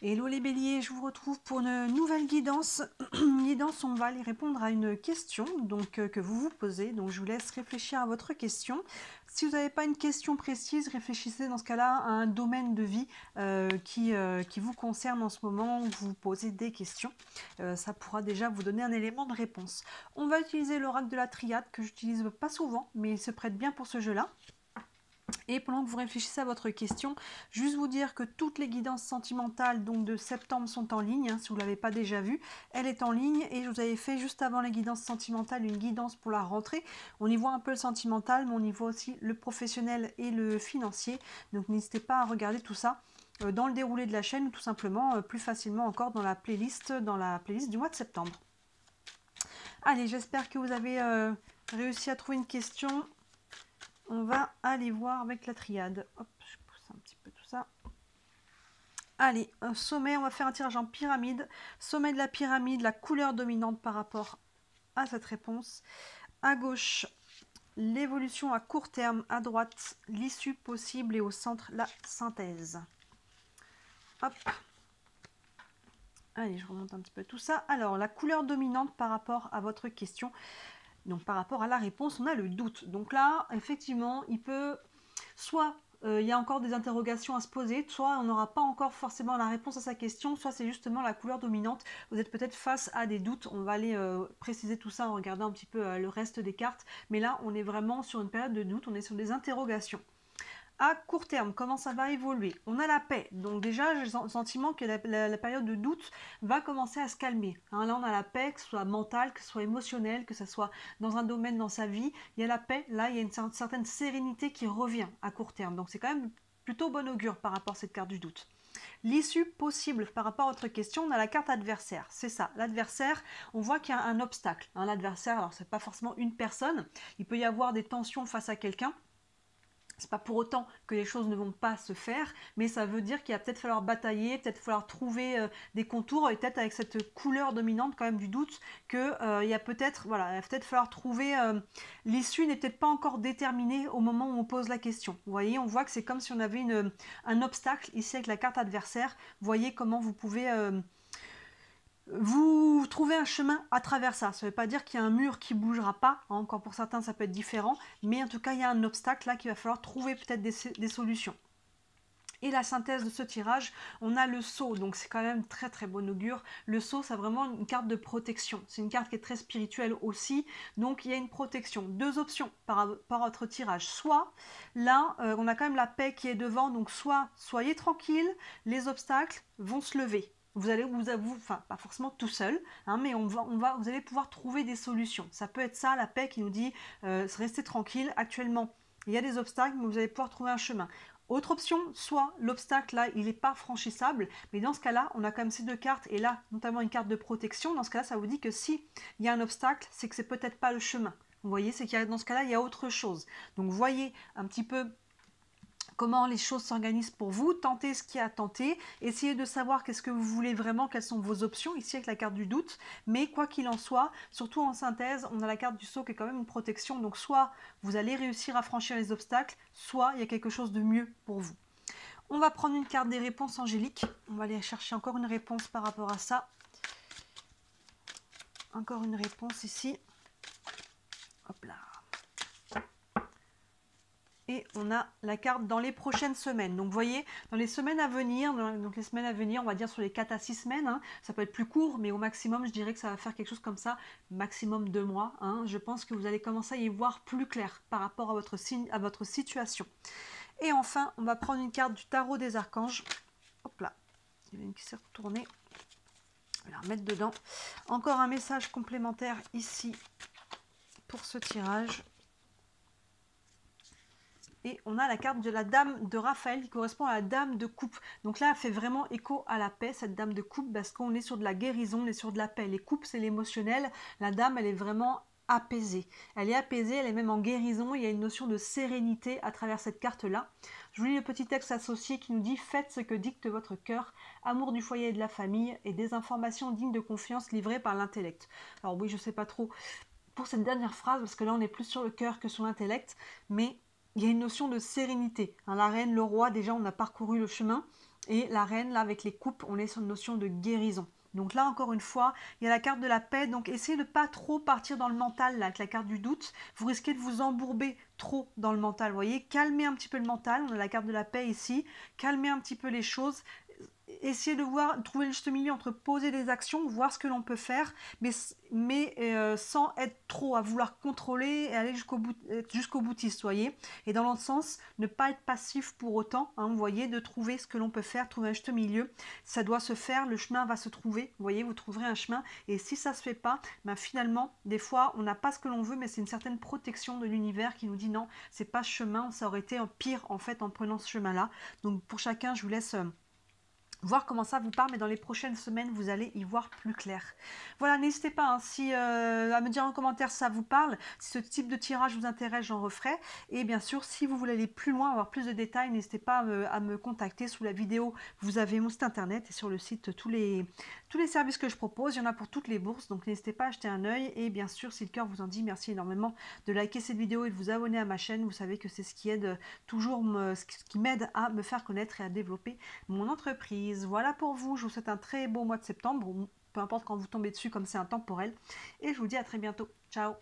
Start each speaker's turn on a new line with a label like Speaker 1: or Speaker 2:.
Speaker 1: Hello les béliers, je vous retrouve pour une nouvelle guidance. Guidance, on va aller répondre à une question que vous vous posez. Donc je vous laisse réfléchir à votre question. Si vous n'avez pas une question précise, réfléchissez dans ce cas-là à un domaine de vie qui vous concerne en ce moment, où vous vous posez des questions. Ça pourra déjà vous donner un élément de réponse. On va utiliser l'oracle de la triade que j'utilise pas souvent, mais il se prête bien pour ce jeu-là. Et pendant que vous réfléchissez à votre question, juste vous dire que toutes les guidances sentimentales donc de septembre sont en ligne, hein, si vous ne l'avez pas déjà vu, elle est en ligne et je vous avais fait juste avant les guidances sentimentales une guidance pour la rentrée. On y voit un peu le sentimental, mais on y voit aussi le professionnel et le financier, donc n'hésitez pas à regarder tout ça dans le déroulé de la chaîne ou tout simplement plus facilement encore dans la playlist du mois de septembre. Allez, j'espère que vous avez réussi à trouver une question. On va aller voir avec la triade. Hop, je pousse un petit peu tout ça. Allez, un sommet, on va faire un tirage en pyramide. Sommet de la pyramide, la couleur dominante par rapport à cette réponse. À gauche, l'évolution à court terme. À droite, l'issue possible. Et au centre, la synthèse. Hop. Allez, je remonte un petit peu tout ça. Alors, la couleur dominante par rapport à votre question. Donc, par rapport à la réponse, on a le doute. Donc là, effectivement, il peut... Soit il y a encore des interrogations à se poser, soit on n'aura pas encore forcément la réponse à sa question, soit c'est justement la couleur dominante. Vous êtes peut-être face à des doutes, on va aller préciser tout ça en regardant un petit peu le reste des cartes. Mais là, on est vraiment sur une période de doute, on est sur des interrogations. À court terme, comment ça va évoluer? On a la paix, donc déjà j'ai le sentiment que la période de doute va commencer à se calmer. Hein, là on a la paix, que ce soit mentale, que ce soit émotionnelle, que ce soit dans un domaine dans sa vie, il y a la paix, là il y a une certaine sérénité qui revient à court terme. Donc c'est quand même plutôt bon augure par rapport à cette carte du doute. L'issue possible par rapport à votre question, on a la carte adversaire. C'est ça, l'adversaire, on voit qu'il y a un obstacle. Hein, l'adversaire, alors c'est pas forcément une personne, il peut y avoir des tensions face à quelqu'un. C'est pas pour autant que les choses ne vont pas se faire, mais ça veut dire qu'il va peut-être falloir batailler, peut-être falloir trouver des contours, et peut-être avec cette couleur dominante quand même du doute, qu'il y a peut-être, voilà, il va peut-être falloir trouver, l'issue n'est peut-être pas encore déterminée au moment où on pose la question. Vous voyez, on voit que c'est comme si on avait un obstacle ici avec la carte adversaire. Vous voyez comment vous pouvez... vous trouvez un chemin à travers ça. Ça ne veut pas dire qu'il y a un mur qui ne bougera pas. Hein, encore pour certains, ça peut être différent. Mais en tout cas, il y a un obstacle là qu'il va falloir trouver peut-être des solutions. Et la synthèse de ce tirage, on a le sceau, donc c'est quand même très très bon augure. Le sceau, c'est vraiment une carte de protection. C'est une carte qui est très spirituelle aussi, donc il y a une protection. Deux options par votre tirage. Soit, là, on a quand même la paix qui est devant, donc soit soyez tranquille, les obstacles vont se lever. Vous allez enfin pas forcément tout seul, hein, mais vous allez pouvoir trouver des solutions. Ça peut être ça, la paix qui nous dit restez tranquille. Actuellement, il y a des obstacles, mais vous allez pouvoir trouver un chemin. Autre option, soit l'obstacle là, il n'est pas franchissable, mais dans ce cas-là, on a quand même ces deux cartes, et là, notamment une carte de protection. Dans ce cas-là, ça vous dit que si il y a un obstacle, c'est que c'est peut-être pas le chemin. Vous voyez, c'est qu'il y a, dans ce cas-là, il y a autre chose. Donc, voyez un petit peu comment les choses s'organisent pour vous, tentez ce qu'il y a à tenter, essayez de savoir qu'est-ce que vous voulez vraiment, quelles sont vos options, ici avec la carte du doute, mais quoi qu'il en soit, surtout en synthèse, on a la carte du sceau qui est quand même une protection, donc soit vous allez réussir à franchir les obstacles, soit il y a quelque chose de mieux pour vous. On va prendre une carte des réponses angéliques, on va aller chercher encore une réponse par rapport à ça. Encore une réponse ici. Hop là. Et on a la carte dans les prochaines semaines. Donc vous voyez, dans les semaines à venir, donc les semaines à venir, on va dire sur les 4 à 6 semaines, hein, ça peut être plus court, mais au maximum, je dirais que ça va faire quelque chose comme ça, maximum 2 mois. Hein, je pense que vous allez commencer à y voir plus clair par rapport à votre situation. Et enfin, on va prendre une carte du tarot des archanges. Hop là, il y en a une qui s'est retournée. Je vais la remettre dedans. Encore un message complémentaire ici pour ce tirage. Et on a la carte de la dame de Raphaël qui correspond à la dame de coupe. Donc là, elle fait vraiment écho à la paix, cette dame de coupe, parce qu'on est sur de la guérison, on est sur de la paix. Les coupes, c'est l'émotionnel. La dame, elle est vraiment apaisée. Elle est apaisée, elle est même en guérison. Il y a une notion de sérénité à travers cette carte-là. Je vous lis le petit texte associé qui nous dit « Faites ce que dicte votre cœur, amour du foyer et de la famille et des informations dignes de confiance livrées par l'intellect. » Alors oui, je ne sais pas trop pour cette dernière phrase, parce que là, on est plus sur le cœur que sur l'intellect, mais il y a une notion de sérénité. Hein, la reine, le roi, déjà, on a parcouru le chemin. Et la reine, là, avec les coupes, on est sur une notion de guérison. Donc là, encore une fois, il y a la carte de la paix. Donc essayez de ne pas trop partir dans le mental, là, avec la carte du doute. Vous risquez de vous embourber trop dans le mental, vous voyez. Calmez un petit peu le mental. On a la carte de la paix ici. Calmez un petit peu les choses. Essayez de voir, trouver le juste milieu entre poser des actions, voir ce que l'on peut faire, mais sans être trop à vouloir contrôler et aller jusqu'au boutiste, voyez. Et dans l'autre sens, ne pas être passif pour autant, hein, vous voyez, de trouver ce que l'on peut faire, trouver un juste milieu. Ça doit se faire, le chemin va se trouver, vous voyez, vous trouverez un chemin. Et si ça se fait pas, ben finalement, des fois, on n'a pas ce que l'on veut, mais c'est une certaine protection de l'univers qui nous dit non, c'est pas ce chemin, ça aurait été pire en fait en prenant ce chemin-là. Donc pour chacun, je vous laisse voir comment ça vous parle, mais dans les prochaines semaines, vous allez y voir plus clair. Voilà, n'hésitez pas hein, à me dire en commentaire si ça vous parle, si ce type de tirage vous intéresse, j'en referai. Et bien sûr, si vous voulez aller plus loin, avoir plus de détails, n'hésitez pas à me contacter. Sous la vidéo, vous avez mon site internet et sur le site, tous les services que je propose. Il y en a pour toutes les bourses, donc n'hésitez pas à jeter un œil. Et bien sûr, si le cœur vous en dit, merci énormément de liker cette vidéo et de vous abonner à ma chaîne. Vous savez que c'est ce qui aide toujours, ce qui m'aide à me faire connaître et à développer mon entreprise. Voilà pour vous, je vous souhaite un très beau mois de septembre, peu importe quand vous tombez dessus comme c'est intemporel, et je vous dis à très bientôt. Ciao!